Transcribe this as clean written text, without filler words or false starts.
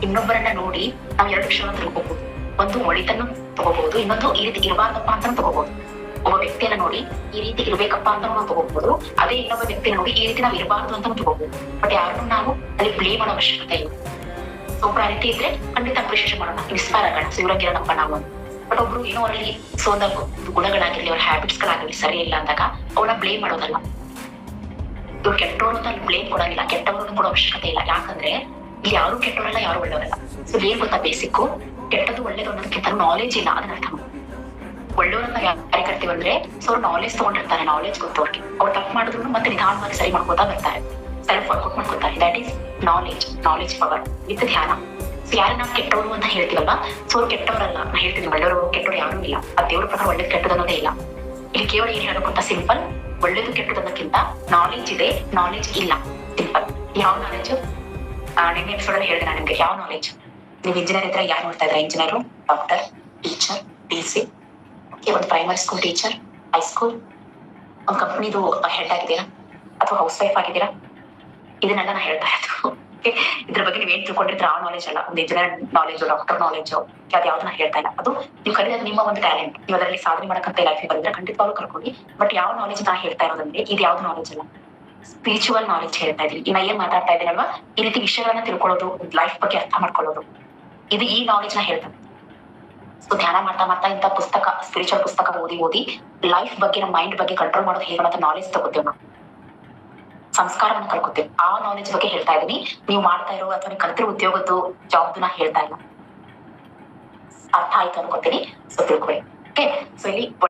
ಇನ್ನೊಬ್ಬರನ್ನ ನೋಡಿ ನಾವು ಎರಡು ವಿಷಯವನ್ನು ತಿಳ್ಕೊಬಹುದು. ಒಂದು ಒಳಿತನ್ನು ತಗೋಬಹುದು, ಇನ್ನೊಂದು ಈ ರೀತಿ ಇರಬಾರ್ದಪ್ಪ ಅಂತ ತಗೋಬಹುದು. ಒಬ್ಬ ವ್ಯಕ್ತಿಯನ್ನ ನೋಡಿ ಈ ರೀತಿ ಇರ್ಬೇಕಪ್ಪ ಅಂತ ನಾವು ತಗೋಬಹುದು, ಅದೇ ಇನ್ನೊಬ್ಬ ವ್ಯಕ್ತಿನ ನೋಡಿ ಈ ರೀತಿ ನಾವು ಇರಬಾರ್ದು ಅಂತ ತಗೋಬಹುದು. ಬಟ್ ಯಾರನ್ನು ನಾವು ಅಲ್ಲಿ ಬ್ಲೇಮ್ ಮಾಡೋ ಅವಶ್ಯಕತೆ ಇಲ್ಲ. ಸೊ ಒಬ್ಬರ ರೀತಿ ಇದ್ರೆ ಖಂಡಿತ ಅಪ್ರಿಶಿಯೇಷನ್ ಮಾಡೋಣ, ಇನ್ಸ್ಪೈರ್ ಆಗೋಣ, ಸೊ ಇವ್ರಾಗಿರೋಣಪ್ಪ ನಾವು. ಬಟ್ ಒಬ್ರು ಏನೋ ಅವರಲ್ಲಿ ಸೋದ ಗುಣಗಳಾಗಿರ್ಲಿ, ಅವ್ರ ಹ್ಯಾಬಿಟ್ಸ್ ಗಳಾಗಿರ್ಲಿ ಸರಿ ಇಲ್ಲ ಅಂದಾಗ ಅವ್ರನ್ನ ಬ್ಲೇಮ್ ಮಾಡೋದಲ್ಲ. ಇವ್ರು ಕೆಟ್ಟವರು ಅಂತ ಅಲ್ಲಿ ಬ್ಲೇಮ್ ಕೊಡಂಗಿಲ್ಲ, ಕೆಟ್ಟವ್ರನ್ನು ಕೊಡೋ ಅವಶ್ಯಕತೆ ಇಲ್ಲ. ಯಾಕಂದ್ರೆ ಇಲ್ಲಿ ಯಾರು ಕೆಟ್ಟವರಲ್ಲ, ಯಾರು ಒಳ್ಳೆಯವರಲ್ಲ. ಸೊ ಏನ್ ಗೊತ್ತಾ ಬೇಸಿಕ್ಕು, ಕೆಟ್ಟದ್ದು ಒಳ್ಳೇದು ಅನ್ನೋದಕ್ಕಿಂತ ನಾಲೆಜ್ ಇಲ್ಲ, ಅದನ್ನ ಅರ್ಥ ಮಾಡಿ. ಒಳ್ಳೆಯವ್ರನ್ನ ಯಾರಿಗೆ ಕರ್ತೀವಿ ಅಂದ್ರೆ ಸೊ ಅವ್ರು ನಾಲೆಜ್ ತಗೊಂಡಿರ್ತಾರೆ, ನಾಲೆಜ್ ಗೊತ್ತವ್ರಿಗೆ. ಅವ್ರು ತಪ್ಪು ಮಾಡಿದ್ರು ಮತ್ತೆ ನಿಧಾನವಾಗಿ ಸರಿ ಮಾಡ್ಕೋತಾ ಬರ್ತಾರೆ, ಸೆಲ್ಫ್ ವರ್ಕೌಟ್ ಮಾಡ್ಕೋತಾರೆ. That is knowledge power with ಧ್ಯಾನ. ಸೊ ಯಾರು ನಾವು ಕೆಟ್ಟವರು ಅಂತ ಹೇಳ್ತೀವಲ್ಲ, ಸೊ ಅವ್ರು ಕೆಟ್ಟವರಲ್ಲ. ನಾ ಹೇಳ್ತೀನಿ ಒಳ್ಳೆಯವರು ಕೆಟ್ಟವರು ಯಾರು ಇಲ್ಲ. ಆ ದೇವ್ರ ಪ್ರಕಾರ ಒಳ್ಳೇದು ಕೆಟ್ಟದ್ದು ಅನ್ನೋದೇ ಇಲ್ಲ. ಇಲ್ಲಿ ಕೇವಲ ಏನ್ ಹೇಳೋಕ್ಕಂತ ಸಿಂಪಲ್, ಒಳ್ಳೇದು ಕೆಟ್ಟದನ್ನಕ್ಕಿಂತ ನಾಲೆಜ್ ಇದೆ, ನಾಲೆಜ್ ಇಲ್ಲ. ಸಿಂಪಲ್. ಯಾವ ನಾಲೆಜ್? ನಿನ್ನೆ ಎಪಿಸೋಡ್ ಅಲ್ಲಿ ಹೇಳಿದೆ ನಾನು ನಿಮ್ಗೆ. ಯಾವ ನಾಲೆಜ್? ನೀವು ಇಂಜಿನಿಯರ್ ಇದ್ರೆ ಯಾರು ನೋಡ್ತಾ ಇದ್ರೆ, ಇಂಜಿನಿಯರ್, ಡಾಕ್ಟರ್, ಟೀಚರ್, DC, ಒಂದು ಪ್ರೈಮರಿ ಸ್ಕೂಲ್ ಟೀಚರ್, ಹೈಸ್ಕೂಲ್, ಒಂದು ಕಂಪ್ನಿದು ಹೆಡ್ ಆಗಿದ್ದೀರಾ ಅಥವಾ ಹೌಸ್ ವೈಫ್ ಆಗಿದ್ದೀರಾ? ಇದನ್ನೆಲ್ಲ ನಾ ಹೇಳ್ತಾ ಇದ್ದು. ಇದ್ರ ಬಗ್ಗೆ ನೀವ್ ಏನ್ ತಿಳ್ಕೊಂಡಿದ್ರೆ ಆ ನಾಲೆಜ್ ಅಲ್ಲ. ಒಂದು ಇಂಜಿನಿಯರ್ ನಾಲೆಜ್, ಡಾಕ್ಟರ್ ನಾಲೆಜ್, ಅದ್ ಯಾವ್ದು ನಾ ಹೇಳ್ತಾ ಇಲ್ಲ. ಅದು ನೀವು ಕಲಿಯೋದು ನಿಮ್ಮ ಒಂದು ಟ್ಯಾಲೆಂಟ್. ನೀವು ಅದರಲ್ಲಿ ಸಾಧನೆ ಮಾಡಕ್ಕಂತ ಲೈಫ್ ಬಂದ್ರೆ ಖಂಡಿತವಾಗ್ಲೂ ಕರ್ಕೊಳ್ಳಿ. ಬಟ್ ಯಾವ ನಾಲೆಜ್ ನಾ ಹೇಳ್ತಾ ಇರೋದಂದ್ರೆ ಇದು ಯಾವ್ದು ನಾಲೆಜ್ ಅಲ್ಲ, ಸ್ಪಿರಿಚುವಲ್ ನಾಲೆಜ್ ಹೇಳ್ತಾ ಇದ್ದೀನಿ. ಇನ್ನ ಏನ್ ಮಾತಾಡ್ತಾ ಇದ್ದೀನಲ್ವಾ, ಈ ರೀತಿ ವಿಷಯಗಳನ್ನ ತಿಳ್ಕೊಳ್ಳೋದು, ಲೈಫ್ ಬಗ್ಗೆ ಅರ್ಥ ಮಾಡ್ಕೊಳ್ಳೋದು, ಇದು ಈ ನಾಲೆಜ್ ನ ಹೇಳ್ತದೆ. ಸೊ ಧ್ಯಾನ ಮಾಡ್ತಾ ಮಾಡ್ತಾ ಇಂಥ ಪುಸ್ತಕ, ಸ್ಪಿರಿಚುವಲ್ ಪುಸ್ತಕ ಓದಿ ಲೈಫ್ ಬಗ್ಗೆ, ನಮ್ಮ ಮೈಂಡ್ ಬಗ್ಗೆ ಕಂಟ್ರೋಲ್ ಮಾಡೋದು ಹೇಗೆ ಅನ್ನೋ ನಾಲೆಜ್ ತಗೋತೇವೆ ನಾವು, ಸಂಸ್ಕಾರವನ್ನು ಕಲ್ಕೋತೇವೆ. ಆ ನಾಲೆಜ್ ಬಗ್ಗೆ ಹೇಳ್ತಾ ಇದೀನಿ. ನೀವು ಮಾಡ್ತಾ ಇರೋ ಅಥವಾ ನೀವು ಕಲ್ತಿರೋ ಉದ್ಯೋಗದ್ದು, ಜಾಬ್ದು ನಾ ಹೇಳ್ತಾ ಇಲ್ಲ. ಅರ್ಥ ಆಯ್ತು ಅನ್ಕೋತೀನಿ. ಸೊ ತಿಳ್ಕೊಳ್ಳಿ. ಓಕೆ, ಸೊ ಇಲ್ಲಿ